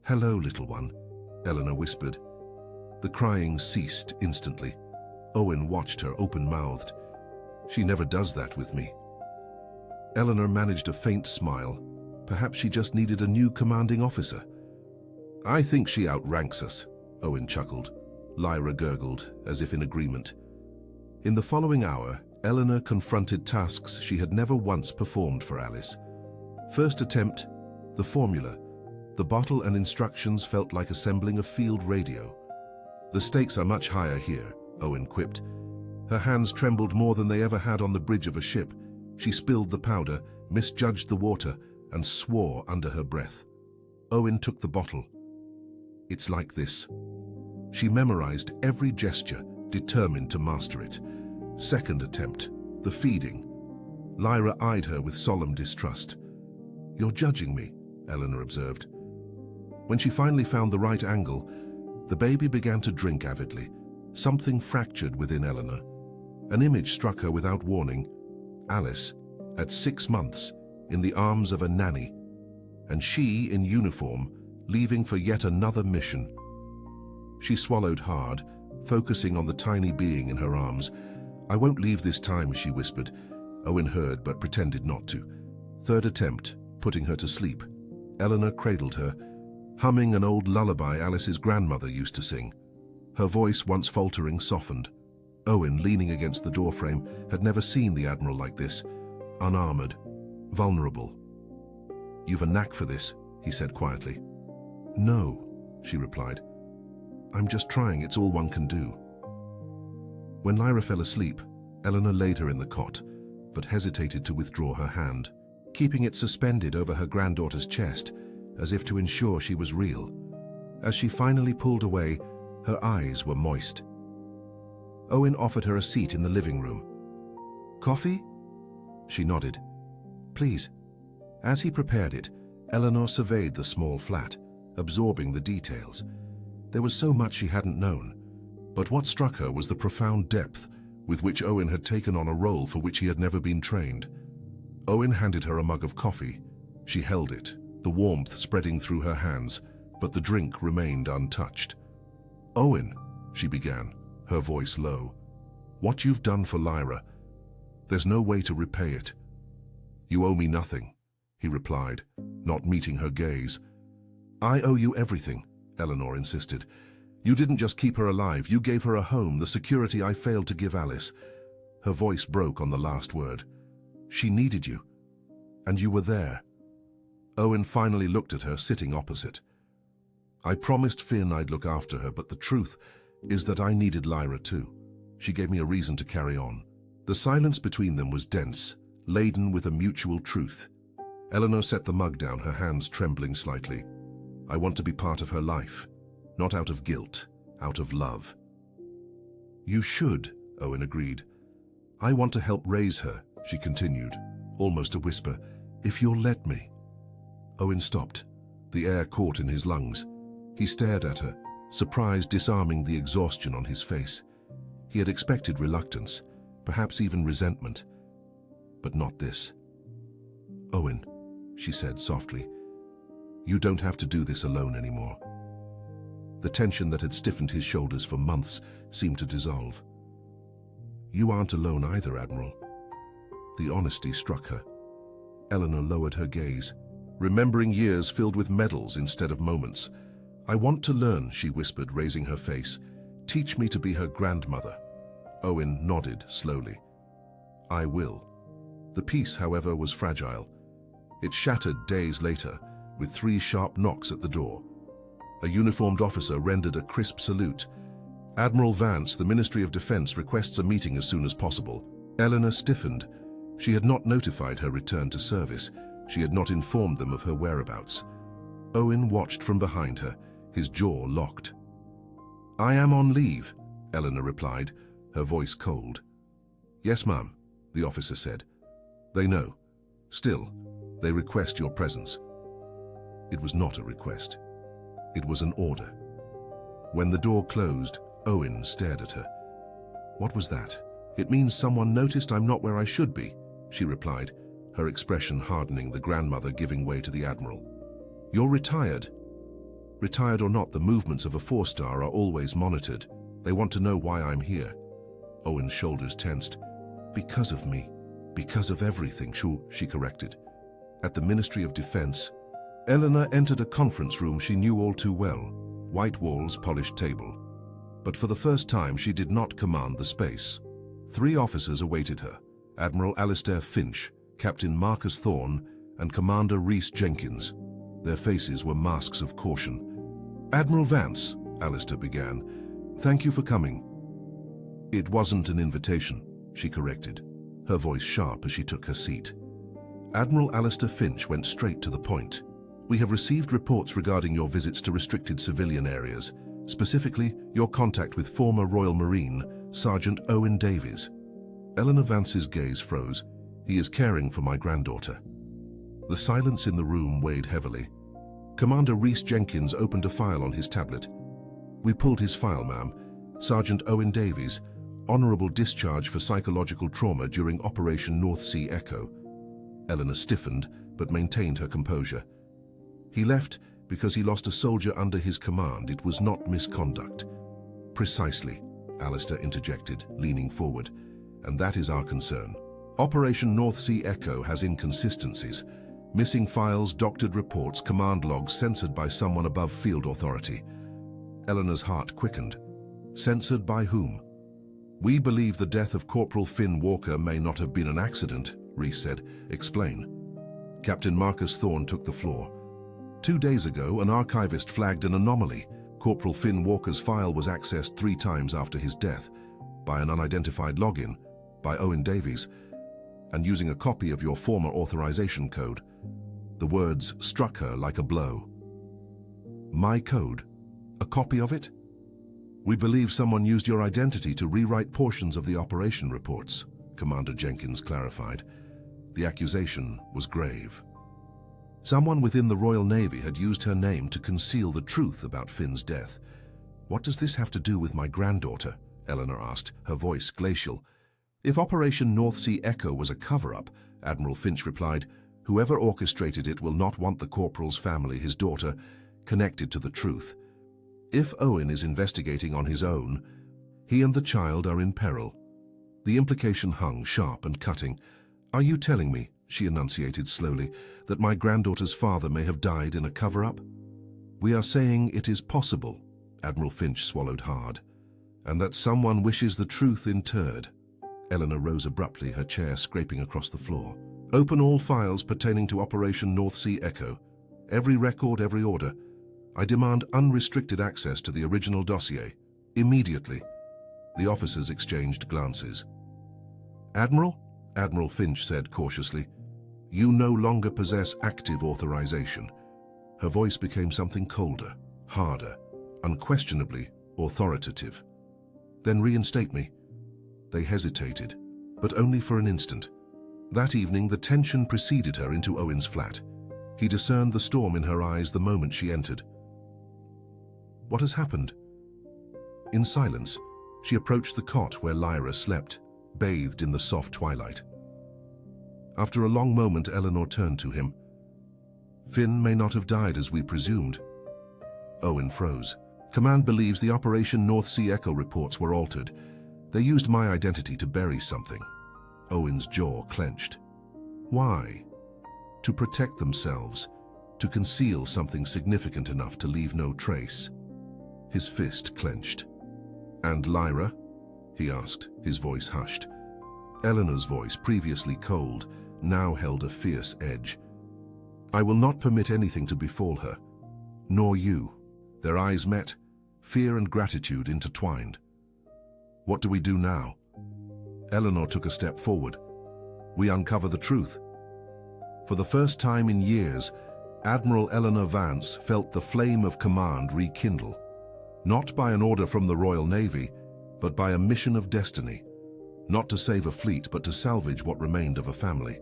"Hello, little one," Eleanor whispered. The crying ceased instantly. Owen watched her open-mouthed. "She never does that with me." Eleanor managed a faint smile. Perhaps she just needed a new commanding officer. "I think she outranks us," Owen chuckled. Lyra gurgled, as if in agreement. In the following hour, Eleanor confronted tasks she had never once performed for Alice. First attempt, the formula. The bottle and instructions felt like assembling a field radio. "The stakes are much higher here," Owen quipped. Her hands trembled more than they ever had on the bridge of a ship. She spilled the powder, misjudged the water, and swore under her breath. Owen took the bottle. "It's like this." She memorized every gesture, determined to master it. Second attempt, the feeding. Lyra eyed her with solemn distrust. "You're judging me," Eleanor observed. When she finally found the right angle, the baby began to drink avidly. Something fractured within Eleanor. An image struck her without warning. Alice, at 6 months, in the arms of a nanny, and she in uniform, leaving for yet another mission. She swallowed hard, focusing on the tiny being in her arms. "I won't leave this time," she whispered. Owen heard but pretended not to. Third attempt, putting her to sleep. Eleanor cradled her, humming an old lullaby Alice's grandmother used to sing. Her voice, once faltering, softened. Owen, leaning against the doorframe, had never seen the Admiral like this. Unarmored, vulnerable. "You've a knack for this," he said quietly. "No," she replied. "I'm just trying, it's all one can do." When Lyra fell asleep, Eleanor laid her in the cot, but hesitated to withdraw her hand, keeping it suspended over her granddaughter's chest, as if to ensure she was real. As she finally pulled away, her eyes were moist. Owen offered her a seat in the living room. "Coffee?" She nodded. "Please." As he prepared it, Eleanor surveyed the small flat, absorbing the details. There was so much she hadn't known, but what struck her was the profound depth with which Owen had taken on a role for which he had never been trained. Owen handed her a mug of coffee. She held it, the warmth spreading through her hands, but the drink remained untouched. "Owen," she began, her voice low, "what you've done for Lyra, there's no way to repay it." "You owe me nothing," he replied, not meeting her gaze. "I owe you everything," Eleanor insisted. "You didn't just keep her alive, you gave her a home, the security I failed to give Alice." Her voice broke on the last word. "She needed you, and you were there." Owen finally looked at her, sitting opposite. "I promised Finn I'd look after her, but the truth is that I needed Lyra too. She gave me a reason to carry on." The silence between them was dense, laden with a mutual truth. Eleanor set the mug down, her hands trembling slightly. "I want to be part of her life, not out of guilt, out of love." "You should," Owen agreed. "I want to help raise her," she continued, almost a whisper, "if you'll let me." Owen stopped. The air caught in his lungs. He stared at her, surprise disarming the exhaustion on his face. He had expected reluctance, perhaps even resentment, but not this. "Owen," she said softly, "you don't have to do this alone anymore." The tension that had stiffened his shoulders for months seemed to dissolve. "You aren't alone either, Admiral." The honesty struck her. Eleanor lowered her gaze, remembering years filled with medals instead of moments. "I want to learn," she whispered, raising her face. "Teach me to be her grandmother." Owen nodded slowly. "I will." The peace, however, was fragile. It shattered days later, with 3 sharp knocks at the door. A uniformed officer rendered a crisp salute. "Admiral Vance, the Ministry of Defense requests a meeting as soon as possible." Eleanor stiffened. She had not notified her return to service. She had not informed them of her whereabouts. Owen watched from behind her, his jaw locked. "I am on leave," Eleanor replied, her voice cold. "Yes, ma'am," the officer said. "They know. Still, they request your presence." It was not a request. It was an order. When the door closed, Owen stared at her. "What was that?" "It means someone noticed I'm not where I should be," she replied, her expression hardening, the grandmother giving way to the Admiral. "You're retired." "Retired or not, the movements of a 4-star are always monitored. They want to know why I'm here." Owen's shoulders tensed. "Because of me. Because of everything," she corrected. At the Ministry of Defense, Eleanor entered a conference room she knew all too well. White walls, polished table. But for the first time, she did not command the space. 3 officers awaited her: Admiral Alistair Finch, Captain Marcus Thorne, and Commander Rhys Jenkins. Their faces were masks of caution. "Admiral Vance," Alistair began, "thank you for coming." "It wasn't an invitation," she corrected, her voice sharp as she took her seat. Admiral Alistair Finch went straight to the point. "We have received reports regarding your visits to restricted civilian areas, specifically your contact with former Royal Marine, Sergeant Owen Davies." Eleanor Vance's gaze froze. "He is caring for my granddaughter." The silence in the room weighed heavily. Commander Rhys Jenkins opened a file on his tablet. "We pulled his file, ma'am. Sergeant Owen Davies, honorable discharge for psychological trauma during Operation North Sea Echo." Eleanor stiffened, but maintained her composure. "He left because he lost a soldier under his command. It was not misconduct." "Precisely," Alistair interjected, leaning forward. "And that is our concern. Operation North Sea Echo has inconsistencies. Missing files, doctored reports, command logs censored by someone above field authority." Eleanor's heart quickened. "Censored by whom?" "We believe the death of Corporal Finn Walker may not have been an accident," Rhys said. "Explain." Captain Marcus Thorne took the floor. 2 days ago, an archivist flagged an anomaly. Corporal Finn Walker's file was accessed 3 times after his death, by an unidentified login, by Owen Davies, and using a copy of your former authorization code. The words struck her like a blow. "My code? A copy of it?" "We believe someone used your identity to rewrite portions of the operation reports," Commander Jenkins clarified. The accusation was grave. Someone within the Royal Navy had used her name to conceal the truth about Finn's death. "What does this have to do with my granddaughter?" Eleanor asked, her voice glacial. "If Operation North Sea Echo was a cover-up," Admiral Finch replied, "whoever orchestrated it will not want the corporal's family, his daughter, connected to the truth. If Owen is investigating on his own, he and the child are in peril." The implication hung sharp and cutting. "Are you telling me," she enunciated slowly, "that my granddaughter's father may have died in a cover-up?" "We are saying it is possible," Admiral Finch swallowed hard, "and that someone wishes the truth interred." Eleanor rose abruptly, her chair scraping across the floor. "Open all files pertaining to Operation North Sea Echo. Every record, every order. I demand unrestricted access to the original dossier. Immediately." The officers exchanged glances. "Admiral?" Admiral Finch said cautiously. "You no longer possess active authorization." Her voice became something colder, harder, unquestionably authoritative. "Then reinstate me." They hesitated, but only for an instant. That evening, the tension preceded her into Owen's flat. He discerned the storm in her eyes the moment she entered. "What has happened?" In silence, she approached the cot where Lyra slept, bathed in the soft twilight. After a long moment, Eleanor turned to him. "Finn may not have died as we presumed." Owen froze. "Command believes the Operation North Sea Echo reports were altered. They used my identity to bury something." Owen's jaw clenched. "Why?" "To protect themselves, to conceal something significant enough to leave no trace." His fist clenched. "And Lyra?" he asked, his voice hushed. Eleanor's voice, previously cold, now held a fierce edge. "I will not permit anything to befall her. Nor you." Their eyes met, fear and gratitude intertwined. "What do we do now?" Eleanor took a step forward. "We uncover the truth." For the first time in years, Admiral Eleanor Vance felt the flame of command rekindle. Not by an order from the Royal Navy, but by a mission of destiny. Not to save a fleet, but to salvage what remained of a family.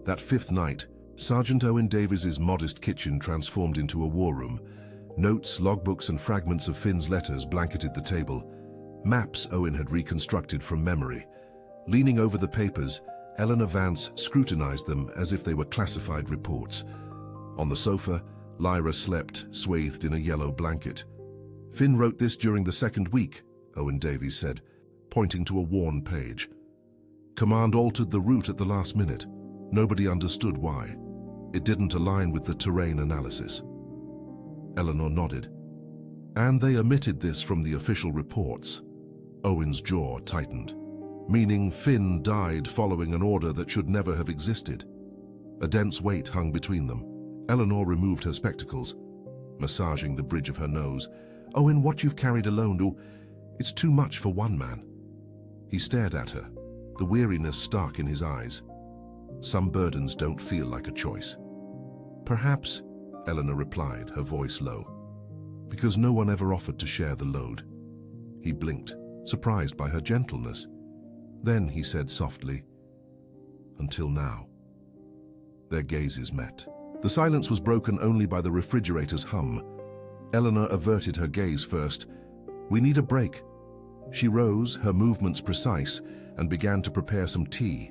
That 5th night, Sergeant Owen Davies's modest kitchen transformed into a war room. Notes, logbooks, and fragments of Finn's letters blanketed the table. Maps Owen had reconstructed from memory. Leaning over the papers, Eleanor Vance scrutinized them as if they were classified reports. On the sofa, Lyra slept, swathed in a yellow blanket. "Finn wrote this during the 2nd week," Owen Davies said, pointing to a worn page. "Command altered the route at the last minute. Nobody understood why. It didn't align with the terrain analysis." Eleanor nodded. And they omitted this from the official reports. Owen's jaw tightened, meaning Finn died following an order that should never have existed. A dense weight hung between them. Eleanor removed her spectacles, massaging the bridge of her nose. "Owen, what you've carried alone, it's too much for one man." He stared at her, the weariness stark in his eyes. Some burdens don't feel like a choice. "Perhaps," Eleanor replied, her voice low, "because no one ever offered to share the load." He blinked, surprised by her gentleness. Then he said softly, "Until now." Their gazes met. The silence was broken only by the refrigerator's hum. Eleanor averted her gaze first. "We need a break." She rose, her movements precise, and began to prepare some tea.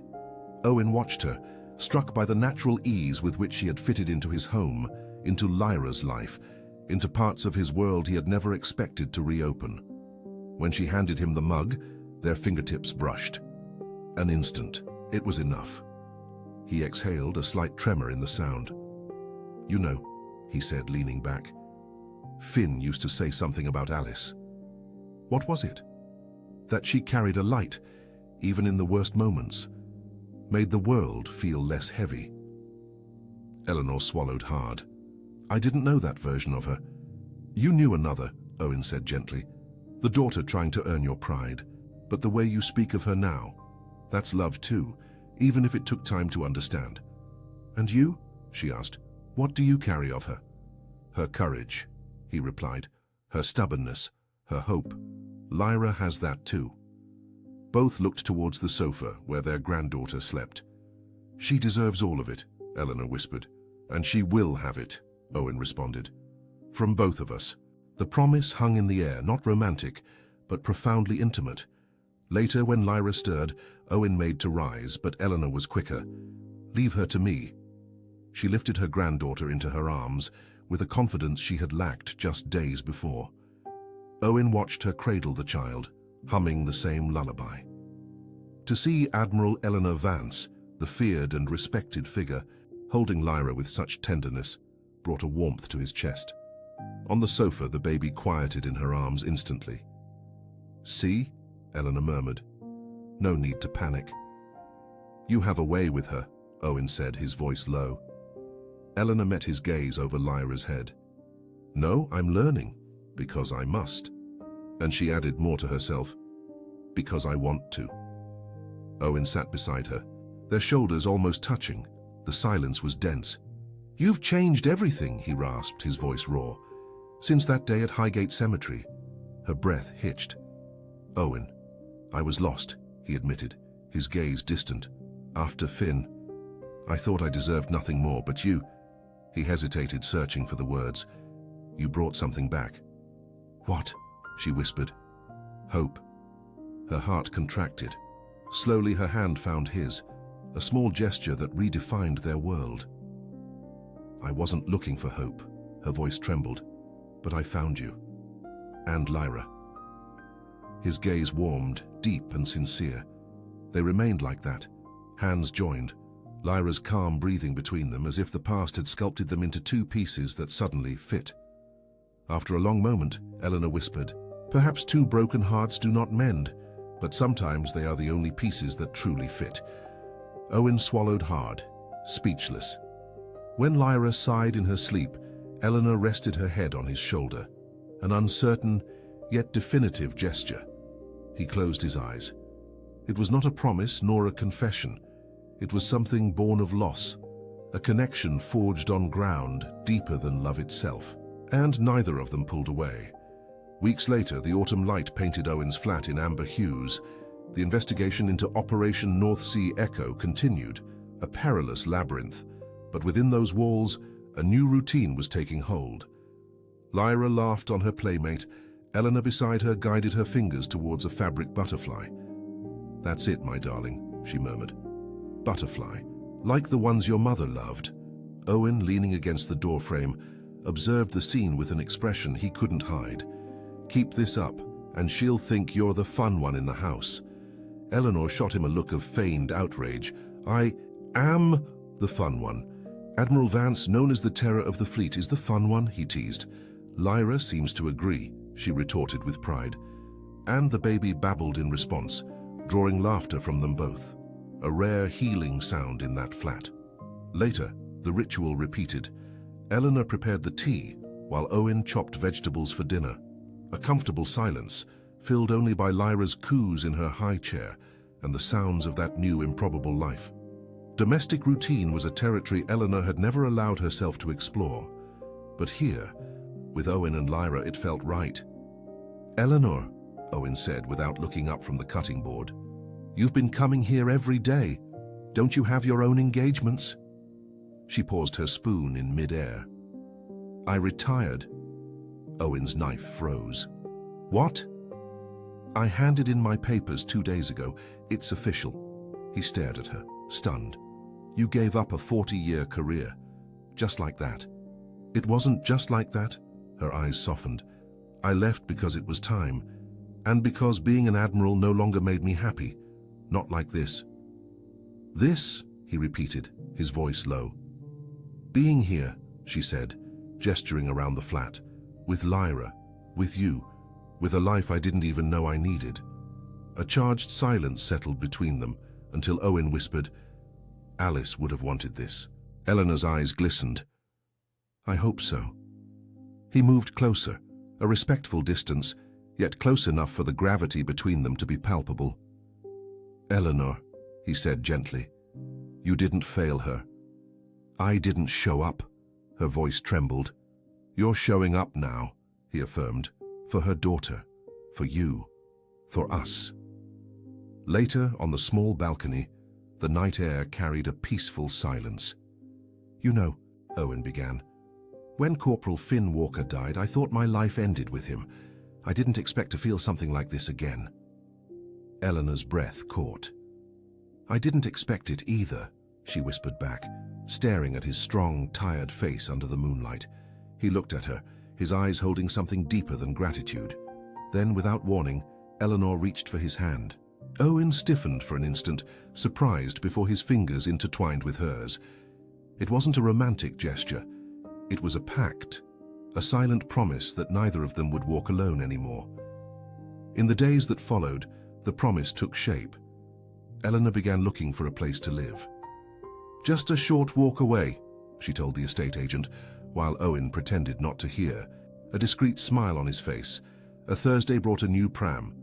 Owen watched her, struck by the natural ease with which she had fitted into his home, into Lyra's life, into parts of his world he had never expected to reopen. When she handed him the mug, their fingertips brushed. An instant. It was enough. He exhaled, a slight tremor in the sound. "You know," he said, leaning back, "Finn used to say something about Alice." "What was it?" "That she carried a light, even in the worst moments. Made the world feel less heavy." Eleanor swallowed hard. "I didn't know that version of her." "You knew another," Owen said gently. "The daughter trying to earn your pride. But the way you speak of her now, that's love too, even if it took time to understand." "And you?" she asked. "What do you carry of her?" "Her courage," he replied. "Her stubbornness, her hope. Lyra has that too." Both looked towards the sofa where their granddaughter slept. "She deserves all of it," Eleanor whispered. "And she will have it," Owen responded. "From both of us." The promise hung in the air, not romantic, but profoundly intimate. Later, when Lyra stirred, Owen made to rise, but Eleanor was quicker. "Leave her to me." She lifted her granddaughter into her arms with a confidence she had lacked just days before. Owen watched her cradle the child, humming the same lullaby. To see Admiral Eleanor Vance, the feared and respected figure, holding Lyra with such tenderness, brought a warmth to his chest. On the sofa, the baby quieted in her arms instantly. "See?" Eleanor murmured. "No need to panic." "You have a way with her," Owen said, his voice low. Eleanor met his gaze over Lyra's head. "No, I'm learning, because I must." And she added more to herself, "Because I want to." Owen sat beside her, their shoulders almost touching. The silence was dense. "You've changed everything," he rasped, his voice raw. "Since that day at Highgate Cemetery." Her breath hitched. "Owen, I was lost," he admitted, his gaze distant. "After Finn, I thought I deserved nothing more, but you—" He hesitated, searching for the words. "You brought something back." "What?" she whispered. "Hope." Her heart contracted. Slowly her hand found his, a small gesture that redefined their world. "I wasn't looking for hope," her voice trembled, "but I found you. And Lyra." His gaze warmed, deep and sincere. They remained like that, hands joined, Lyra's calm breathing between them as if the past had sculpted them into two pieces that suddenly fit. After a long moment, Eleanor whispered, "Perhaps two broken hearts do not mend, but sometimes they are the only pieces that truly fit." Owen swallowed hard, speechless. When Lyra sighed in her sleep, Eleanor rested her head on his shoulder, an uncertain, yet definitive gesture. He closed his eyes. It was not a promise nor a confession. It was something born of loss, a connection forged on ground deeper than love itself. And neither of them pulled away. Weeks later, the autumn light painted Owen's flat in amber hues. The investigation into Operation North Sea Echo continued, a perilous labyrinth. But within those walls, a new routine was taking hold. Lyra laughed on her playmate. Eleanor beside her guided her fingers towards a fabric butterfly. "That's it, my darling," she murmured. "Butterfly, like the ones your mother loved." Owen, leaning against the doorframe, observed the scene with an expression he couldn't hide. "Keep this up, and she'll think you're the fun one in the house." Eleanor shot him a look of feigned outrage. "I am the fun one. Admiral Vance, known as the terror of the fleet, is the fun one," he teased. Lyra seems to agree, she retorted with pride, and the baby babbled in response, drawing laughter from them both, a rare healing sound in that flat. Later, the ritual repeated. Eleanor prepared the tea, while Owen chopped vegetables for dinner. A comfortable silence, filled only by Lyra's coos in her high chair and the sounds of that new improbable life. Domestic routine was a territory Eleanor had never allowed herself to explore. But here, with Owen and Lyra, it felt right. "Eleanor," Owen said without looking up from the cutting board, "you've been coming here every day. Don't you have your own engagements?" She paused her spoon in mid-air. "I retired." Owen's knife froze. "What?" "I handed in my papers 2 days ago. It's official." He stared at her, stunned. "You gave up a 40-year career. Just like that." "It wasn't just like that." Her eyes softened. "I left because it was time, and because being an admiral no longer made me happy. Not like this." "This?" he repeated, his voice low. "Being here," she said, gesturing around the flat, "with Lyra, with you, with a life I didn't even know I needed." A charged silence settled between them until Owen whispered, "Alice would have wanted this." Eleanor's eyes glistened. "I hope so." He moved closer, a respectful distance, yet close enough for the gravity between them to be palpable. "Eleanor," he said gently, "you didn't fail her." "I didn't show up." Her voice trembled. "You're showing up now," he affirmed, "for her daughter, for you, for us." Later, on the small balcony, the night air carried a peaceful silence. "You know," Owen began, "when Corporal Finn Walker died, I thought my life ended with him. I didn't expect to feel something like this again." Eleanor's breath caught. "I didn't expect it either," she whispered back, staring at his strong, tired face under the moonlight. He looked at her, his eyes holding something deeper than gratitude. Then, without warning, Eleanor reached for his hand. Owen stiffened for an instant, surprised before his fingers intertwined with hers. It wasn't a romantic gesture. It was a pact, a silent promise that neither of them would walk alone anymore. In the days that followed, the promise took shape. Eleanor began looking for a place to live. "Just a short walk away," she told the estate agent, while Owen pretended not to hear, a discreet smile on his face. A Thursday brought a new pram.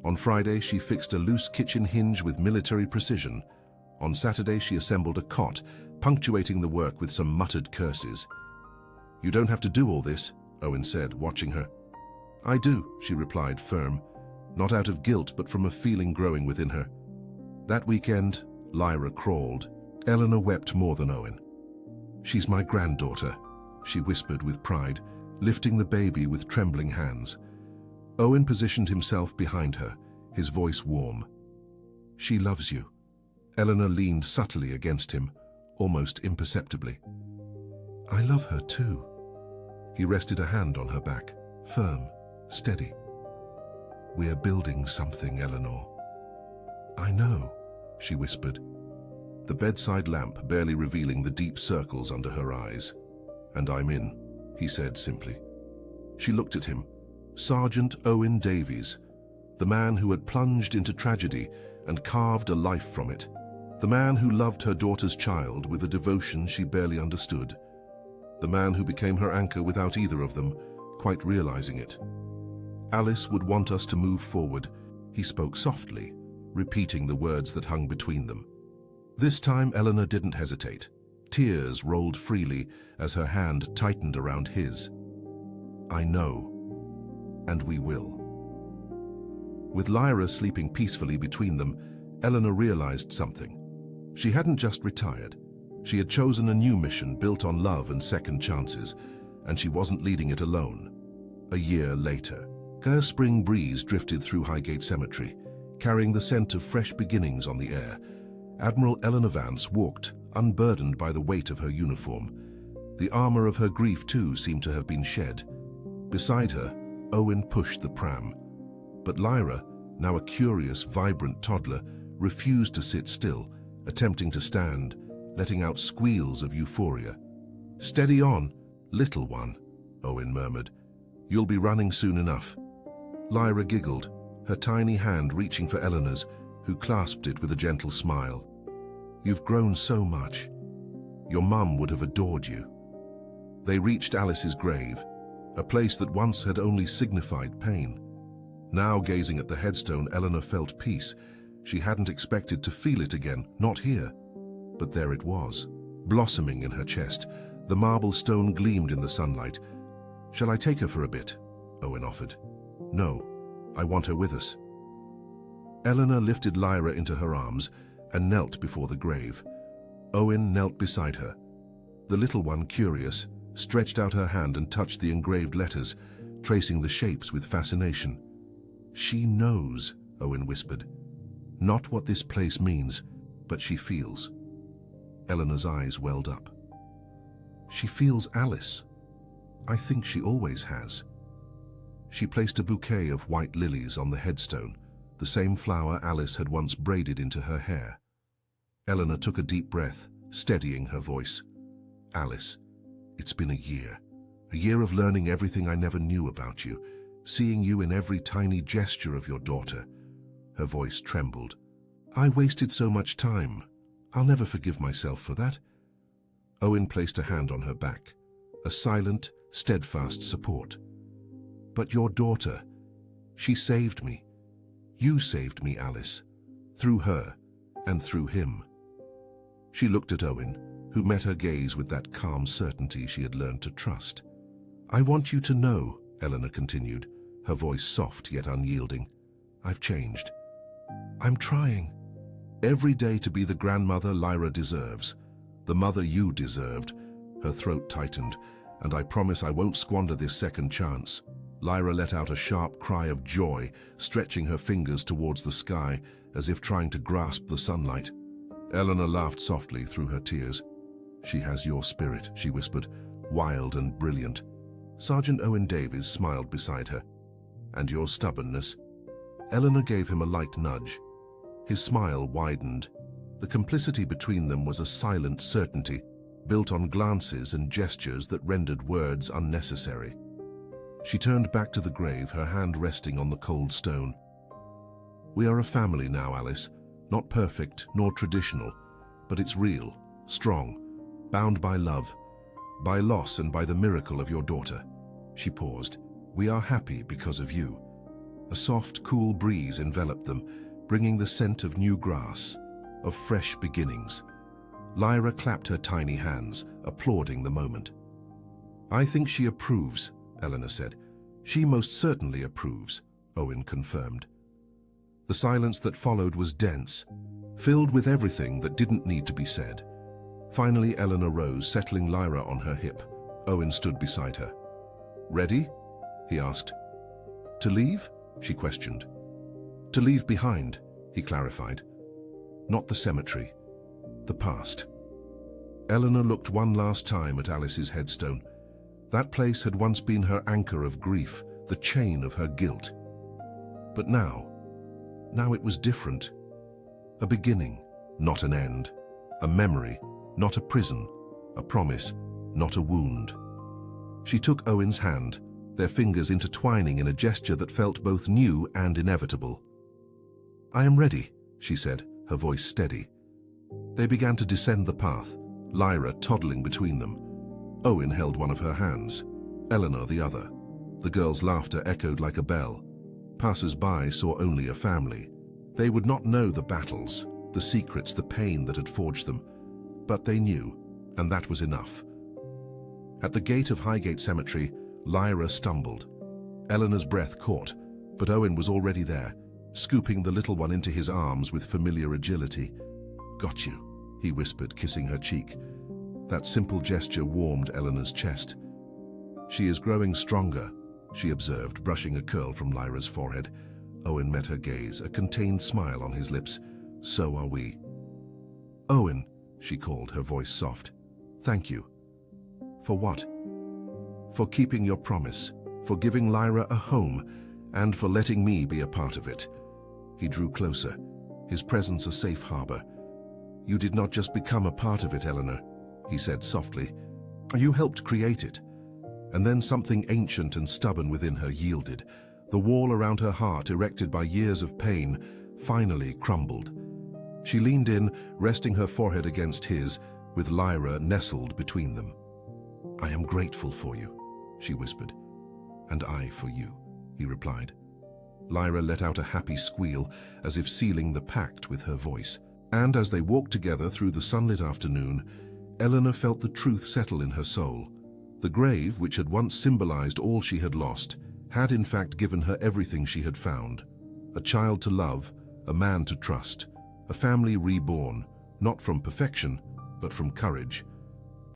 On Friday, she fixed a loose kitchen hinge with military precision. On Saturday, she assembled a cot, punctuating the work with some muttered curses. "You don't have to do all this," Owen said, watching her. "I do," she replied, firm, not out of guilt but from a feeling growing within her. That weekend, Lyra crawled. Eleanor wept more than Owen. "She's my granddaughter," she whispered with pride, lifting the baby with trembling hands. Owen positioned himself behind her, his voice warm. "She loves you." Eleanor leaned subtly against him, almost imperceptibly. "I love her too." He rested a hand on her back, firm, steady. "We're building something, Eleanor." "I know," she whispered, the bedside lamp barely revealing the deep circles under her eyes. "And I'm in," he said simply. She looked at him. Sergeant Owen Davies, the man who had plunged into tragedy and carved a life from it, the man who loved her daughter's child with a devotion she barely understood, the man who became her anchor without either of them quite realizing it. "Alice would want us to move forward," he spoke softly, repeating the words that hung between them. This time Eleanor didn't hesitate. Tears rolled freely as her hand tightened around his. "I know, and we will." With Lyra sleeping peacefully between them, Eleanor realized something. She hadn't just retired. She had chosen a new mission built on love and second chances, and she wasn't leading it alone. A year later, a spring breeze drifted through Highgate Cemetery, carrying the scent of fresh beginnings on the air. Admiral Eleanor Vance walked, unburdened by the weight of her uniform. The armor of her grief, too, seemed to have been shed. Beside her, Owen pushed the pram. But Lyra, now a curious, vibrant toddler, refused to sit still, attempting to stand, letting out squeals of euphoria. "Steady on, little one," Owen murmured, You'll be running soon enough. Lyra giggled, her tiny hand reaching for Eleanor's, who clasped it with a gentle smile. You've grown so much. Your mum would have adored you. They reached Alice's grave, a place that once had only signified pain. Now, gazing at the headstone, Eleanor felt peace. She hadn't expected to feel it again, not here. But there it was, blossoming in her chest. The marble stone gleamed in the sunlight. Shall I take her for a bit? Owen offered. No, I want her with us. Eleanor lifted Lyra into her arms and knelt before the grave. Owen knelt beside her. The little one, curious, stretched out her hand and touched the engraved letters, tracing the shapes with fascination. She knows, Owen whispered. Not what this place means, but she feels. Eleanor's eyes welled up. She feels Alice. I think she always has. She placed a bouquet of white lilies on the headstone, the same flower Alice had once braided into her hair. Eleanor took a deep breath, steadying her voice. Alice, it's been a year of learning everything I never knew about you, seeing you in every tiny gesture of your daughter. Her voice trembled. I wasted so much time. I'll never forgive myself for that. Owen placed a hand on her back, a silent, steadfast support. But your daughter, she saved me. You saved me, Alice, through her and through him. She looked at Owen, who met her gaze with that calm certainty she had learned to trust. I want you to know, Eleanor continued, her voice soft yet unyielding. I've changed. I'm trying. Every day to be the grandmother Lyra deserves, the mother you deserved. Her throat tightened, and I promise I won't squander this second chance. Lyra let out a sharp cry of joy, stretching her fingers towards the sky, as if trying to grasp the sunlight. Eleanor laughed softly through her tears. She has your spirit, she whispered, wild and brilliant. Sergeant Owen Davies smiled beside her. And your stubbornness? Eleanor gave him a light nudge. His smile widened. The complicity between them was a silent certainty, built on glances and gestures that rendered words unnecessary. She turned back to the grave, her hand resting on the cold stone. We are a family now, Alice. Not perfect nor traditional, but it's real, strong, bound by love, by loss and by the miracle of your daughter. She paused. We are happy because of you. A soft, cool breeze enveloped them, bringing the scent of new grass, of fresh beginnings. Lyra clapped her tiny hands, applauding the moment. I think she approves, Eleanor said. She most certainly approves, Owen confirmed. The silence that followed was dense, filled with everything that didn't need to be said. Finally, Eleanor rose, settling Lyra on her hip. Owen stood beside her. Ready? He asked. To leave? She questioned. To leave behind, he clarified. Not the cemetery, the past. Eleanor looked one last time at Alice's headstone. That place had once been her anchor of grief, the chain of her guilt. But now it was different. A beginning, not an end. A memory, not a prison. A promise, not a wound. She took Owen's hand, their fingers intertwining in a gesture that felt both new and inevitable. I am ready, she said, her voice steady. They began to descend the path, Lyra toddling between them. Owen held one of her hands, Eleanor the other. The girl's laughter echoed like a bell. Passers-by saw only a family. They would not know the battles, the secrets, the pain that had forged them. But they knew, and that was enough. At the gate of Highgate Cemetery, Lyra stumbled. Eleanor's breath caught, but Owen was already there, scooping the little one into his arms with familiar agility. Got you, he whispered, kissing her cheek. That simple gesture warmed Eleanor's chest. She is growing stronger, she observed, brushing a curl from Lyra's forehead. Owen met her gaze, a contained smile on his lips. So are we. Owen, she called, her voice soft. Thank you. For what? For keeping your promise, for giving Lyra a home, and for letting me be a part of it. He drew closer, his presence a safe harbor. You did not just become a part of it, Eleanor, he said softly. You helped create it. And then something ancient and stubborn within her yielded. The wall around her heart, erected by years of pain, finally crumbled. She leaned in, resting her forehead against his, with Lyra nestled between them. "I am grateful for you," she whispered. "And I for you," he replied. Lyra let out a happy squeal, as if sealing the pact with her voice. And as they walked together through the sunlit afternoon, Eleanor felt the truth settle in her soul. The grave, which had once symbolized all she had lost, had in fact given her everything she had found. A child to love, a man to trust, a family reborn, not from perfection, but from courage.